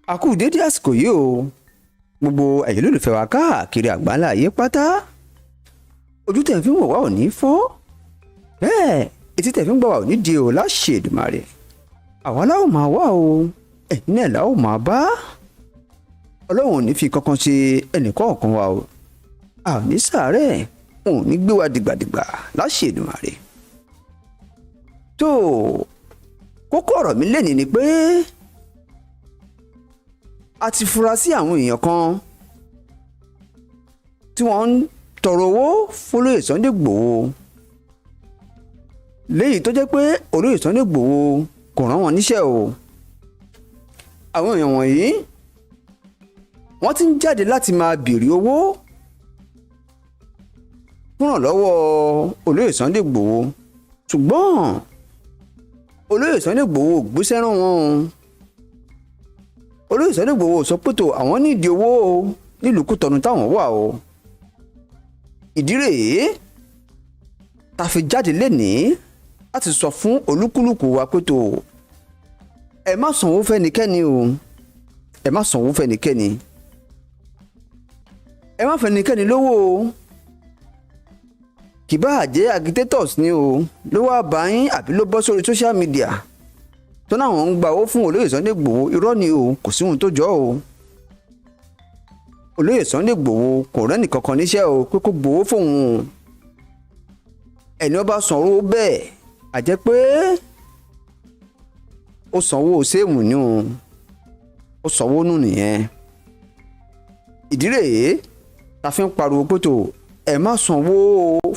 A kú dédé àsìkò yìí o gbogbo ẹ̀yin olólùfẹ́ wa káàkiri àgbáńlá ayé pátá. Ojú tẹ̀ fi ń wò wá ò ní fọ́ bẹ́ẹ̀ etí tẹ̀ fi ń gbọ́ wá ò ní di o láṣẹ Èdùmàrè. Àwa la ó máa wá o ẹ̀yin náà la ó máa bá. Ọlọ́run ò ní fi kankan ṣe ẹnìkọ̀ọ̀kan wa o a ò ní sàárẹ̀ òun ò ní gbé wa dìgbàdìgbà láṣẹ Èdùmàrè. Tó kókó ọ̀rọ̀ mi lénìí ni pé a ti fura sí àwọn èèyàn kan tí wọ́n ń tọrọ owó fún olóyè Sunday Igboho léyìí tó jẹ́ pé olóyè Sunday Igboho kò rán wọn níṣẹ́ o. Àwọn èèyàn wọ̀nyí wọ́n ti ń jáde láti máa béèrè owó fúnrànlọ́wọ́ olóyè Sunday Igboho ṣùgbọ́n olóyè Sunday Igboho gbéṣẹ́ rán wọn o. Olóyè Sunday Igboho sọ pé tó àwọn nídìí owó nílùú Kútọ̀nù táwọn wà o. Ìdí rèé ta fi jáde lénìí láti sọ fún olúkúlùkù wa pé tó ẹ má sanwó fẹ́nikẹ́ni o ẹ má sanwó fẹ́nikẹ́ni ẹ má fẹ́nikẹ́ni lówó o. Kì bá jẹ́ agitators ni o ló wá bá yín àbí ló bọ́ sórí social media tó náà wọ́n ń gba owó fún olóyè Sunday Igboho irọ́ ni o kò sí ohun tó jọ o. Olóyè Sunday Igboho kò rẹ́nì kankan níṣẹ́ o pé kó gbowó fóun o. Ẹni ó bá sanwó bẹ́ẹ̀ á jẹ́ pé ó sanwó séèmù ni o ó sanwó nù nìyẹn. Ìdí rèé ta fi ń pariwo pé tó ẹ má sanwó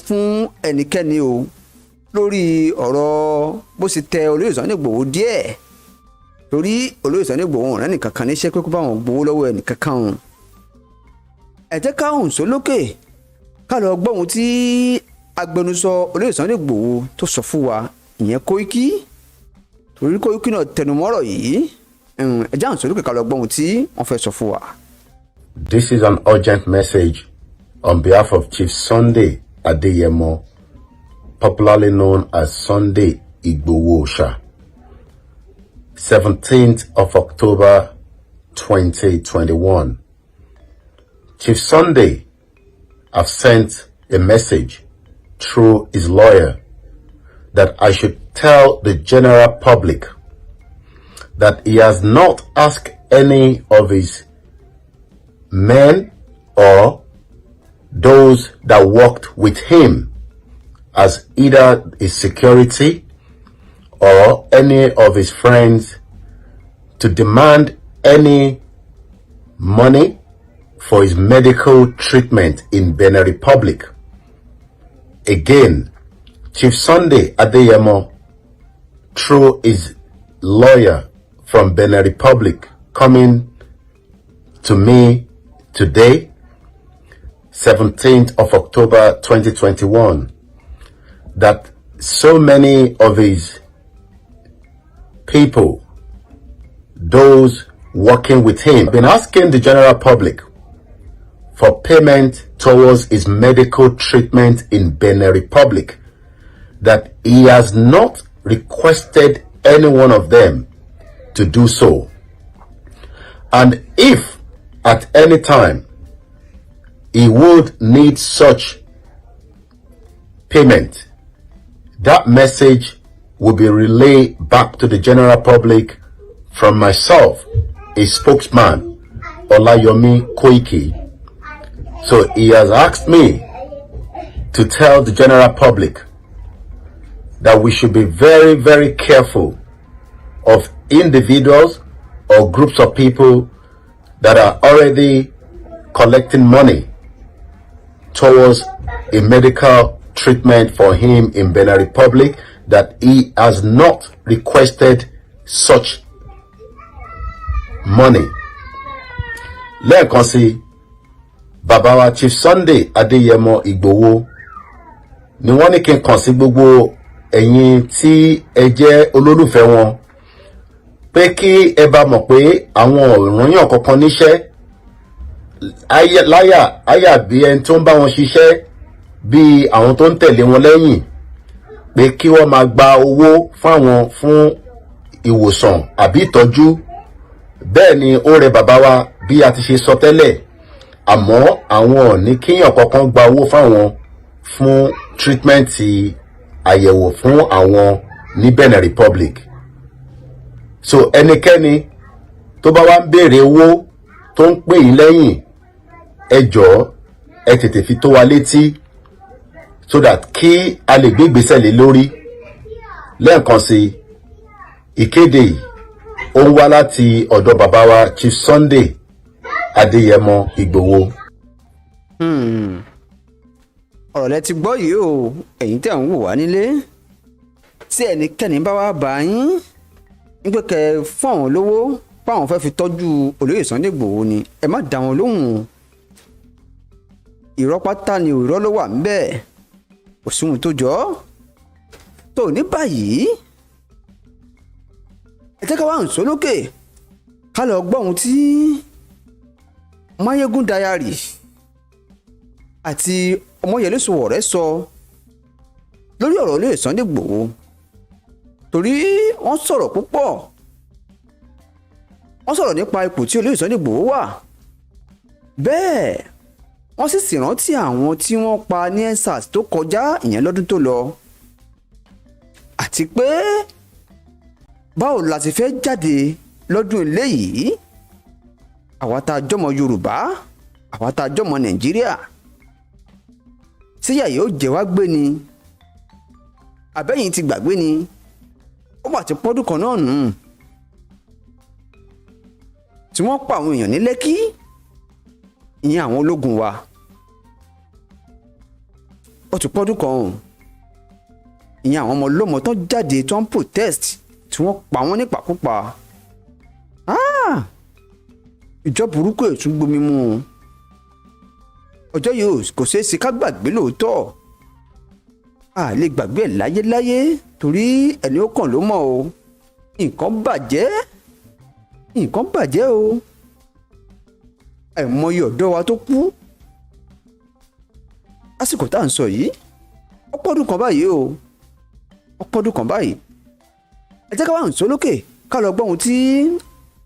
fún ẹnikẹ́ni o lórí ọ̀rọ̀ bó ṣe tẹ olóyè Sunday Igboho díẹ̀ torí olóyè Sunday Igboho ọ̀rẹ́ nìkan kan níṣẹ́ pé kó bá wọn gbowó lọ́wọ́ ẹnìkan kan o. Ẹ jẹ́ ká hùn sólókè ká lọ gbọ́ ohun tí agbẹnusọ olóyè Sunday Igboho tó sọ fún wa ìyẹn Kóìkì torí Kóìkì náà tẹnumọ́rọ̀ yìí ẹ jẹ́ hùn sólókè ká lọ gbọ́ ohun tí wọ́n fẹ́ sọ fún wa. This is an urgent message on behalf of Chief Sunday Adeyemo, popularly known as Sunday Igboho Osha. 17th of October 2021. Chief Sunday have sent a message through his lawyer that I should tell the general public that he has not asked any of his men or those that worked with him as either his security or any of his friends to demand any money for his medical treatment in Benin Republic. Again, Chief Sunday Adeyemo, through his lawyer from Benin Republic, coming to me today, 17th of October 2021, that so many of his people, those working with him, have been asking the general public for payment towards his medical treatment in Benin Republic, that he has not requested any one of them to do so. And if at any time he would need such payment, that message will be relayed back to the general public from myself, a spokesman, Olayomi Koiki. So he has asked me to tell the general public that we should be very, very careful of individuals or groups of people that are already collecting money towards a medical treatment for him in Benin Republic, that he has not requested such money. Lẹ́ẹ̀kan sí, bàbá wa Chief Sunday Adeyemo Igboho ni wọ́n ní kí n kàn sí gbogbo ẹ̀yin tí ẹ jẹ́ olólùfẹ́ wọn pé kí ẹ bá mọ̀ pé àwọn òrànyàn kankan níṣẹ́ láyà bí ẹni tó ń bá wọn ṣiṣẹ́ bí àwọn tó ń tẹ̀lé wọn lẹ́yìn pé kí wọ́n máa gba owó fún ìwòsàn àbí ìtọ́jú bẹ́ẹ̀ ni ó rẹ bàbá wa bí a ti ṣe sọ tẹ́lẹ̀, àmọ́ àwọn ò ní kíyàn kankan gba owó fáwọn fún trítímẹ́ǹtì àyẹ̀wò fún àwọn ní Benin Republic. So ẹnikẹ́ni tó bá wá ń béèrè owó tó ń pè yín lẹ́yìn, ẹ jọ̀ọ́ ẹ tètè fi tó wa létí so that kí a lè gbé ìgbésẹ̀ lé lórí. Lẹ́ẹ̀kan sí ìkéde yìí ó ń wá láti ọ̀dọ̀ bàbá wa Chief Sunday Adéyẹmọ Ìgbòho. ọ̀rọ̀ lẹ ti gbọ́ yìí o, ẹ̀yin tẹ̀ ń wò wá nílé. tí ẹnikẹ́ni bá wá bá yín ń pé kẹ́ fún àwọn lówó páwọn fẹ́ fi tọ́jú olóyè Sunday Ìgbòho ni, ẹ má dá wọn lóhùn. irọ́ pátá ni irọ́ ló wà ńbẹ̀, kò sí ohun tó jọ. tó ní báyìí ẹ jẹ́ ká wá ń sọ lókè ká lọ gbọ́ ohun tí Mayegun Diary àti Ọmọyẹlé Sowore sọ lórí ọ̀rọ̀ olóyè Sunday Ìgbòho, torí wọ́n sọ̀rọ̀ púpọ̀. wọ́n sọ̀rọ̀ nípa ipò tí olóyè Sunday Ìgbòho wà, bẹ́ẹ̀ wọ́n sì rántí àwọn tí wọ́n pa ní EndSARS tó kọjá, ìyẹn lọ́dún tó lọ, àti pé báwo la ti fẹ́ jáde lọ́dún eléyìí, àwa tá a jọmọ Yorùbá, àwa tá a jọmọ Nàìjíríà, síyà yóò jẹ wá gbé ni àbẹ́yìn ti gbàgbé ni. ó mà ti pọ́dún kan náà nù tí wọ́n pa àwọn èèyàn ní Lẹ́kí, ìyẹn àwọn ológun wa. ó ti pọ́dún kan o, ìyẹn àwọn ọmọ ọlọ́mọ tó jáde tó ń protest tí wọ́n pa wọ́n nípakúpa. ìjọ burúkú ètún gbomi mu o. ọjọ́ yìí kò ṣeé ṣe ká gbàgbé lóòótọ́, a lè gbàgbé ẹ̀ láyéláyé torí ẹni ó kàn ló mọ̀ o. nǹkan bàjẹ́ o. àìmọye ọ̀dọ́ wa tó kú lásìkò tá à ń sọ yìí, ó pọ́dún kan báyìí o, ó pọ́dún kan báyìí. ẹ jẹ́ ká wá ń sọ lókè ká lọ gbọ́ ohun tí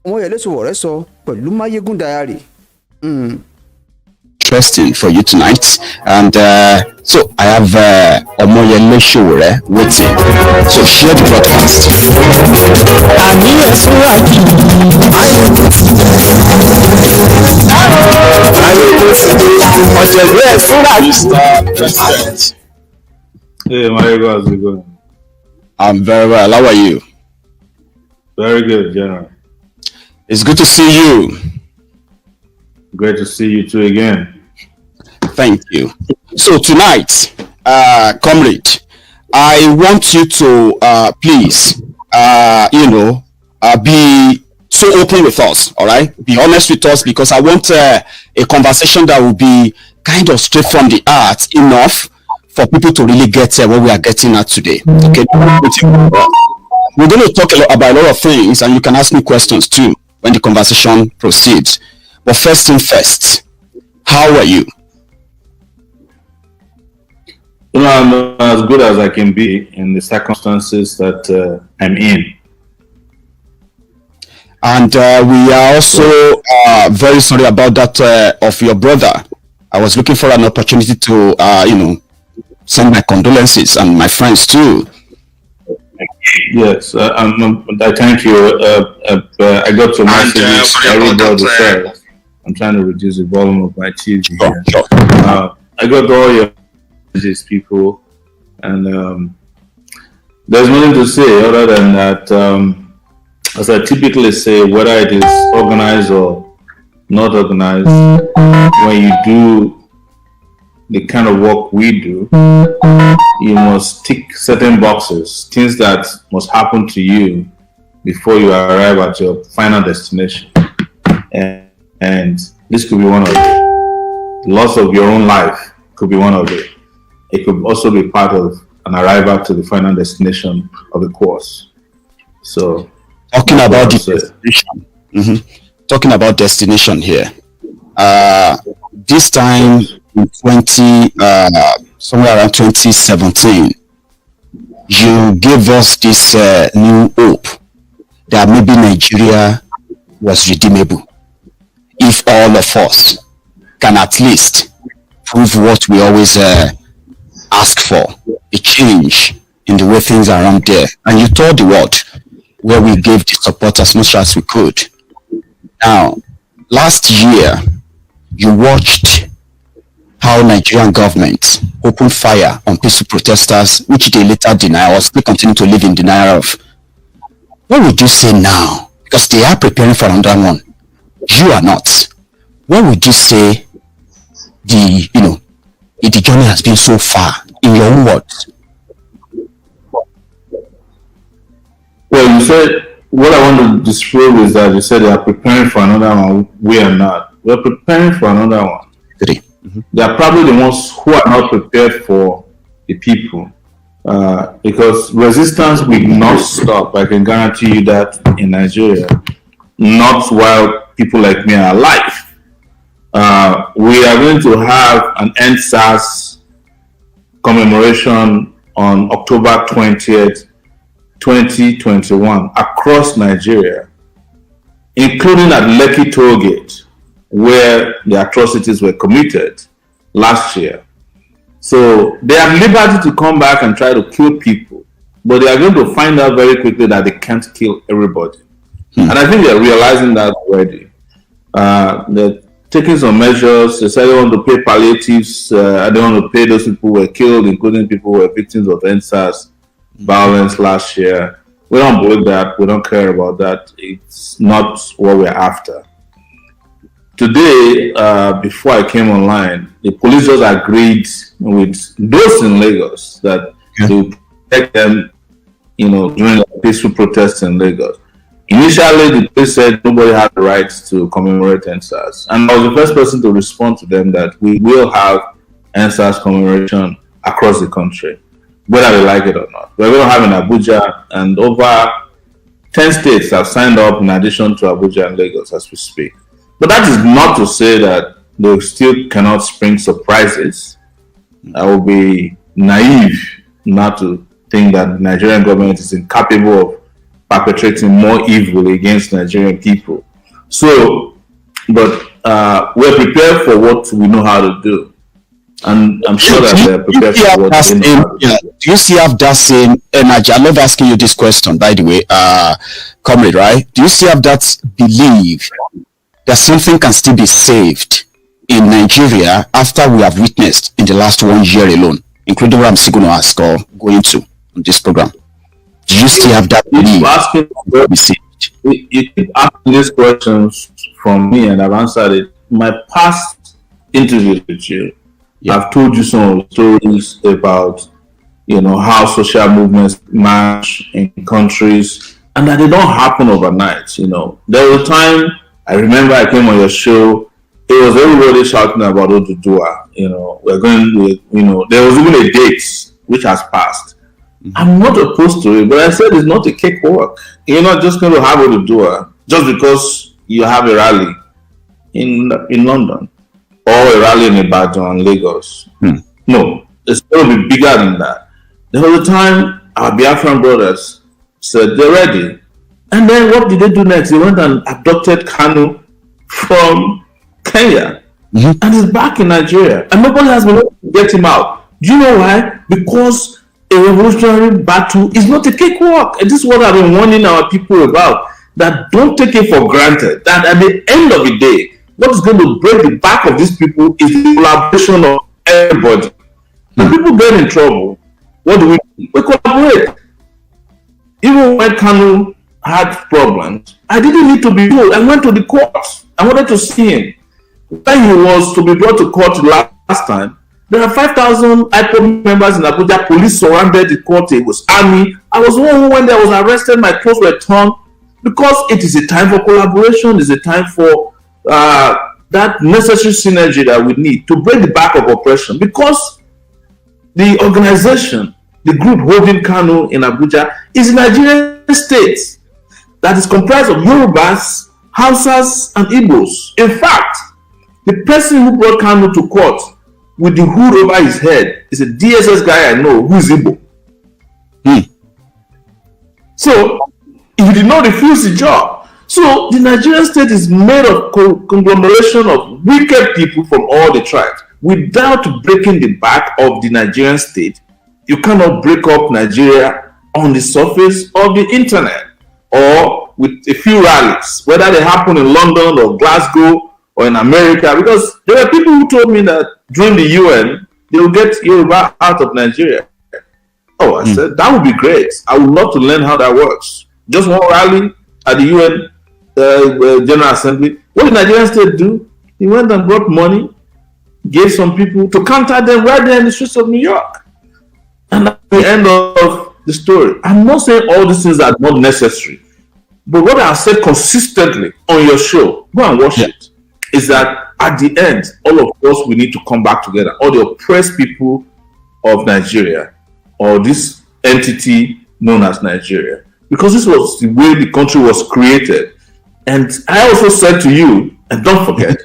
Ọmọyẹlé Sowore sọ pẹ̀lú Mayegun Diary. Interesting for you tonight, and so I have Ọmọyẹlé Sowore waiting, so share the broadcast. Mr. President. Hey, Mario, how's it going? I'm very well. How are you? Very good, General. It's good to see you. Great to see you too again. Thank you. So tonight, comrade, I want you to please, be so open with us. All right, be honest with us, because I want a conversation that will be kind of straight from the heart enough for people to really get what we are getting at today. Okay, we're going to talk about a lot of things, and you can ask me questions too when the conversation proceeds. But first thing first, how are you? You know, I'm as good as I can be in the circumstances that I'm in. And we are also very sorry about that of your brother. I was looking for an opportunity to, send my condolences, and my friends too. Yes, I thank you. I got your messages. I read all the files. I'm trying to reduce the volume of my TV. Sure. I got all your messages, people, and there's nothing to say other than that. As I typically say, whether it is organized or not organized, when you do the kind of work we do, you must tick certain boxes, things that must happen to you before you arrive at your final destination. And this could be one of it. Loss of your own life could be one of it. It could also be part of an arrival to the final destination of the course. So, talking about the destination. Talking about destination here. This time in somewhere around 2017, you gave us this new hope that maybe Nigeria was redeemable. If all of us can at least prove what we always ask for, a change in the way things are around there. And you told the world where we gave the support as much as we could. Now, last year, you watched how Nigerian government opened fire on peaceful protesters, which they later deny or still continue to live in denial of. What would you say now? Because they are preparing for another one. You are not. What would you say the journey has been so far in your own words? Well, you said, what I want to disprove is that you said they are preparing for another one. We are not. We're preparing for another one. They are probably the ones who are not prepared for the people. Because resistance will not stop. I can guarantee you that in Nigeria, not while people like me are alive. We are going to have an NSAS commemoration on October 20th, 2021 across Nigeria, including at Lekki Toll Gate, where the atrocities were committed last year. So they have liberty to come back and try to kill people, but they are going to find out very quickly that they can't kill everybody. And I think they're realizing that already. They're taking some measures. They say they want to pay palliatives. They want to pay those people who were killed, including people who were victims of NSAS violence last year. We don't believe that. We don't care about that. It's not what we're after. Today, before I came online, the police just agreed with those in Lagos that they will protect them, during the peaceful protests in Lagos. Initially, the police said nobody had the right to commemorate NSAS. And I was the first person to respond to them that we will have NSAS commemoration across the country, whether they like it or not. We're going to have in Abuja, and over 10 states have signed up in addition to Abuja and Lagos as we speak. But that is not to say that they still cannot spring surprises. I will be naive not to think that the Nigerian government is incapable of perpetrating more evil against Nigerian people. So, but we're prepared for what we know how to do. And I'm sure that they're prepared for what they know how to do. Do you still have that same energy? I love asking you this question, by the way, comrade, right? Do you still have that belief that something can still be saved in Nigeria after we have witnessed in the last 1 year alone, including what I'm still going to ask or going to on this program? Do you still have that belief? You keep asking these questions from me, and I've answered it. My past interviews with you, I've told you some stories about, how social movements march in countries, and that they don't happen overnight. There was a time, I remember I came on your show, it was everybody shouting about Oduduwa. We're going with, there was even a date which has passed. I'm not opposed to it, but I said it's not a cakewalk. You're not just going to have Oduduwa just because you have a rally in London or a rally in Ibadan, Lagos. No, it's going to be bigger than that. There was a time our Biafran brothers said they're ready. And then what did they do next? They went and abducted Kanu from Kenya. And he's back in Nigeria. And nobody has been able to get him out. Do you know why? Because a revolutionary battle is not a cakewalk. And this is what I've been warning our people about. That don't take it for granted. That at the end of the day, what is going to break the back of these people is the collaboration of everybody. When people get in trouble, what do? We collaborate. Even when Kanu had problems, I didn't need to be told. I went to the court. I wanted to see him. When he was to be brought to court last time, there are 5,000 IPOB members in Abuja. Police surrounded the court. It was army. I was the one who, when I was arrested, my clothes were torn, because it is a time for collaboration. It's a time for that necessary synergy that we need to break the back of oppression. Because the organization, the group holding Kanu in Abuja, is a Nigerian state that is comprised of Yorubas, Hausas, and Igbos. In fact, the person who brought Kanu to court with the hood over his head is a DSS guy I know who is Igbo. So he did not refuse the job. So the Nigerian state is made of conglomeration of wicked people from all the tribes. Without breaking the back of the Nigerian state, you cannot break up Nigeria on the surface of the internet or with a few rallies, whether they happen in London or Glasgow or in America. Because there were people who told me that during the UN, they will get Yoruba out of Nigeria. Oh, I said, that would be great. I would love to learn how that works. Just one rally at the UN General Assembly. What did the Nigerian state do? He went and brought money, gave some people to counter them right there in the streets of New York. And that's the end of the story. I'm not saying all these things are not necessary. But what I've said consistently on your show, go and watch it, is that at the end, all of us, we need to come back together. All the oppressed people of Nigeria, or this entity known as Nigeria, because this was the way the country was created. And I also said to you, and don't forget,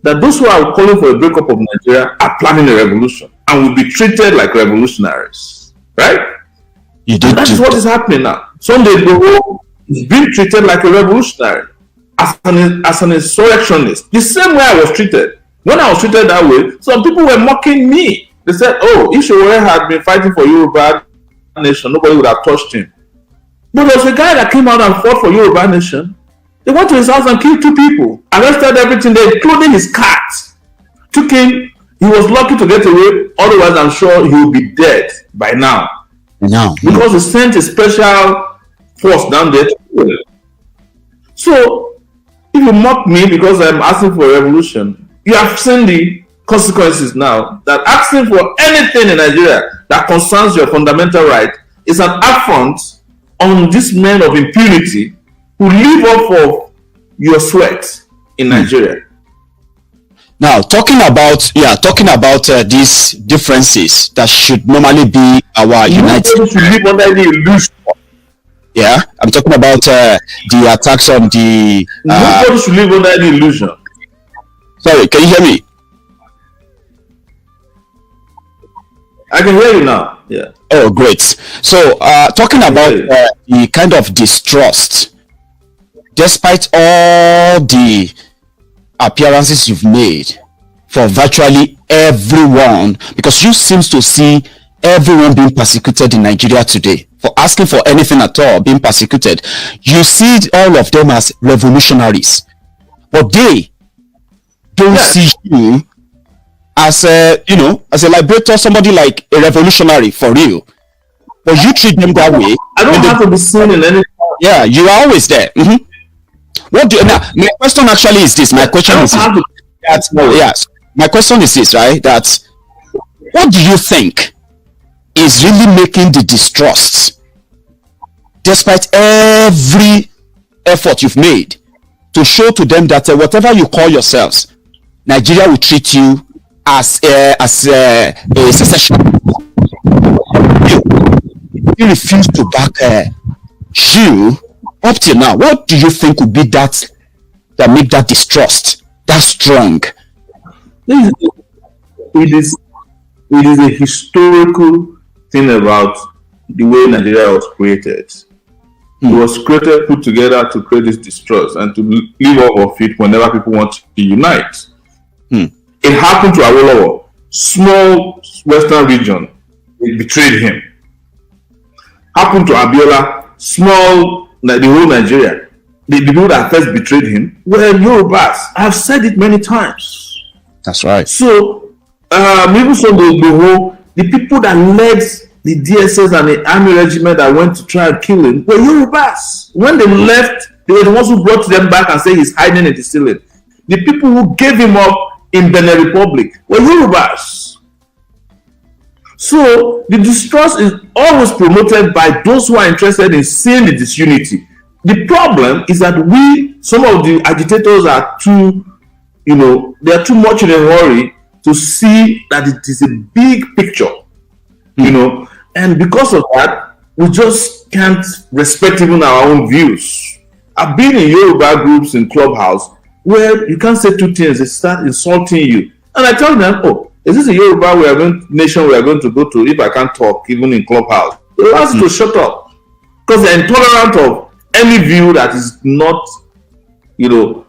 that those who are calling for a breakup of Nigeria are planning a revolution and will be treated like revolutionaries. Right? You did. That's what is happening now. Sunday Igboho is being treated like a revolutionary, as an insurrectionist. The same way I was treated. When I was treated that way, some people were mocking me. They said, oh, if Showore had been fighting for Yoruba Nation, nobody would have touched him. But there was a guy that came out and fought for Yoruba Nation. They went to his house and killed 2 people, arrested everything there, including his cat. Took him. He was lucky to get away. Otherwise, I'm sure he would be dead by now. No. Because he sent a special force down there to kill him. So, if you mock me because I'm asking for a revolution, you have seen the consequences now. That asking for anything in Nigeria that concerns your fundamental right is an affront on these men of impunity who live off of your sweat in Nigeria. Now, talking about these differences that should normally be our united. Nobody should live under any illusion. Yeah, I'm talking about the attacks on the. Nobody should live under any illusion. Sorry, can you hear me? I can hear you now. Yeah. Oh, great. So, talking about the kind of distrust, despite all the appearances you've made for virtually everyone, because you seems to see everyone being persecuted in Nigeria today for asking for anything at all, being persecuted. You see all of them as revolutionaries, but they don't see you as as a liberator, somebody like a revolutionary for real. But you treat them that way. I don't have to be seen in any. Yeah, you are always there. Mm-hmm. What do you now? My question actually is this. My question is yes. My question is this, right? That what do you think is really making the distrust, despite every effort you've made to show to them that whatever you call yourselves, Nigeria will treat you as a secession. You refuse to back you up till now. What do you think would be that make that distrust that strong? It is a historical thing about the way Nigeria was created. It was created, put together to create this distrust and to live off of it whenever people want to unite. It happened to Awolowo, small western region. It betrayed him. Happened to Abiola, small, the whole Nigeria. The people that first betrayed him were Yorubas. I've said it many times. That's right. So, even so, the people that led the DSS and the army regiment that went to try and kill him were Yorubas. When they left, they were the ones who brought them back and said he's hiding in the ceiling. The people who gave him up in Benin Republic were Yorubas. So the distrust is always promoted by those who are interested in seeing the disunity. The problem is that some of the agitators are too, they are too much in a hurry to see that it is a big picture, and because of that, we just can't respect even our own views. I've been in Yoruba groups in Clubhouse where you can't say 2 things, they start insulting you. And I tell them, oh, is this a Yoruba nation we are going to go to if I can't talk, even in Clubhouse? They ask to shut up because they're intolerant of any view that is not in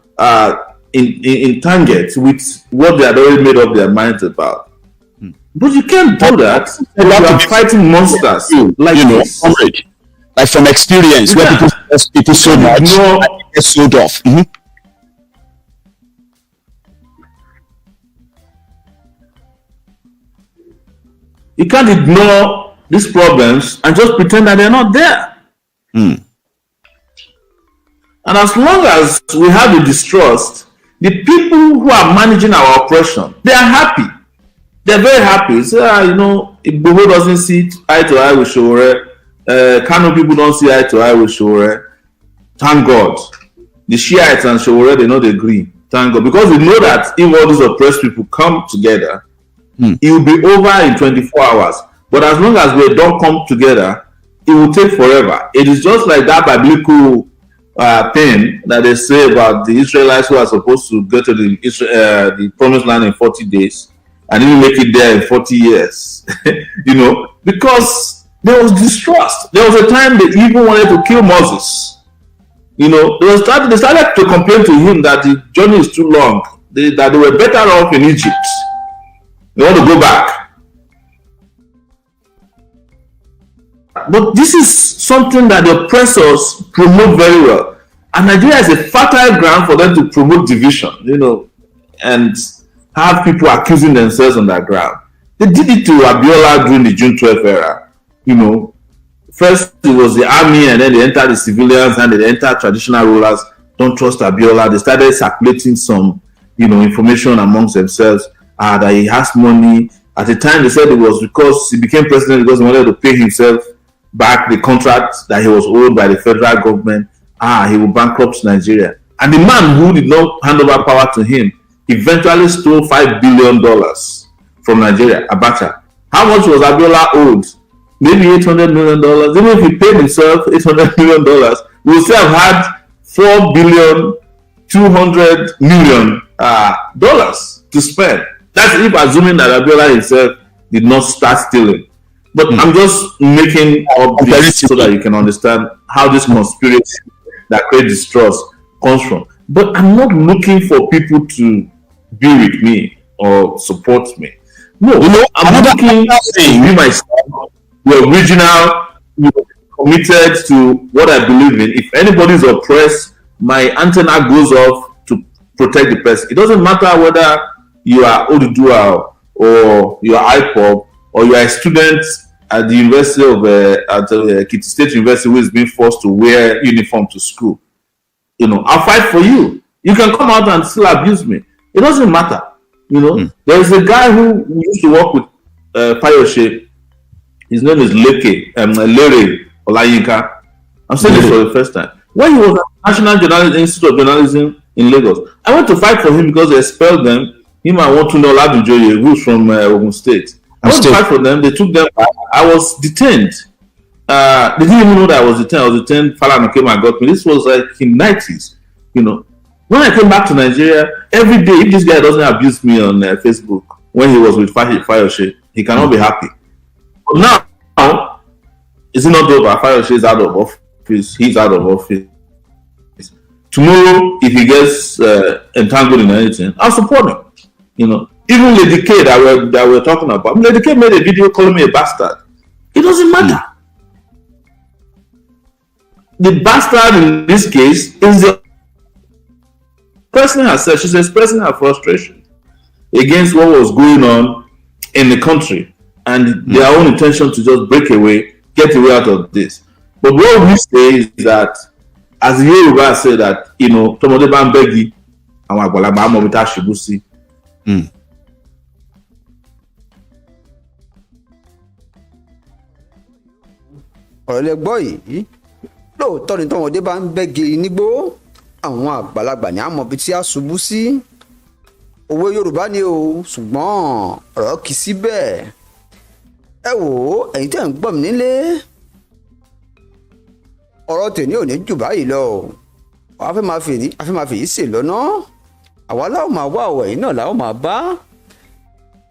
tangent with what they had already made up their minds about. But you can't do that. You are fighting monsters like this. Like from experience, where people so much, get sold off. You can't ignore these problems and just pretend that they're not there. And as long as we have the distrust, the people who are managing our oppression, they are happy. They're very happy. So, Igboho doesn't see eye to eye with Sowore. Kano people don't see eye to eye with Sowore. Thank God. The Shiites and Sowore, they not agree. Thank God. Because we know that if all these oppressed people come together, it will be over in 24 hours. But as long as we don't come together, it will take forever. It is just like that biblical thing that they say about the Israelites who are supposed to go to the promised land in 40 days and didn't make it there in 40 years. Because there was distrust. There was a time they even wanted to kill Moses. They started to complain to him that the journey is too long, that they were better off in Egypt. They want to go back. But this is something that the oppressors promote very well. And Nigeria is a fertile ground for them to promote division, and have people accusing themselves on that ground. They did it to Abiola during the June 12th era. First it was the army, and then they entered the civilians, and they entered traditional rulers. Don't trust Abiola. They started circulating some, information amongst themselves that he has money. At the time, they said it was because he became president because he wanted to pay himself back the contract that he was owed by the federal government. He will bankrupt Nigeria. And the man who did not hand over power to him eventually stole $5 billion from Nigeria, Abacha. How much was Abiola owed? Maybe $800 million. Even if he paid himself $800 million, we would still have had $4.2 billion to spend. That's if assuming that Abiola himself did not start stealing. But I'm just making up this so that you can understand how this conspiracy that creates distrust comes from. But I'm not looking for people to be with me or support me. No, I'm looking to be myself, be original, committed to what I believe in. If anybody is oppressed, my antenna goes off to protect the person. It doesn't matter whether you are Oduduwa or you are IPOB or you are a student at the University of Ekiti State University who is being forced to wear uniform to school. I'll fight for you. You can come out and still abuse me. It doesn't matter. There is a guy who used to work with Fayoshe. His name is Lere Olayinka. I'm saying this for the first time. When he was at National Institute of Journalism in Lagos, I went to fight for him because they expelled them. Him and Wotunde Oladujoye, who's from Ogun State. I went to fight for them. They took them back. I was detained. They didn't even know that I was detained. I was detained. Falana came and got me. This was like in 90s. When I came back to Nigeria, every day, if this guy doesn't abuse me on Facebook, when he was with Fayoshe, he cannot be happy. But now, it's not over. Fayoshe is out of office. He's out of office. Tomorrow, if he gets entangled in anything, I'll support him. Even Lady K that we're talking about. Lady K made a video calling me a bastard. It doesn't matter. The bastard in this case is the person herself. She's expressing her frustration against what was going on in the country and their own intention to just break away, get away out of this. But what we say is that, as the Yoruba say that, Tomode Bambegi and Wagbalagba Amobita Shibusi. ọ̀rọ̀ lẹ gbọ́ yìí lóòótọ́ ni tọmọdé bá ń bẹ́gi nígbó àwọn àgbàlagbà ní àmọ́ ibi tí a ṣubú sí òwe Yorùbá ni o ṣùgbọ́n ọ̀rọ̀ kì í sí bẹ́ẹ̀ ẹ wò ó ẹ̀yin tẹ́ ń gbọ́ mi nílé ọ̀rọ̀ tèmi ò ní jù báyìí lọ a fẹ́ máa fèyí sè lọ́nà àwa láwọn máa wá ọ̀wọ̀ yìí náà láwọn máa bá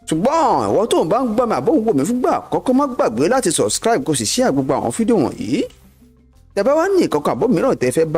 ṣùgbọ́n ìwọ tó ń bá ń gbọ́ mi àbọ̀ ń wò mí fúngbà àkọ́kọ́ má gbàgbé láti subscribe kó sì share gbogbo àwọn fídíò wọ̀nyí tẹ́ bá wá ní ìkọ̀kọ̀ àbọ̀ mìíràn tẹ́ fẹ́ bá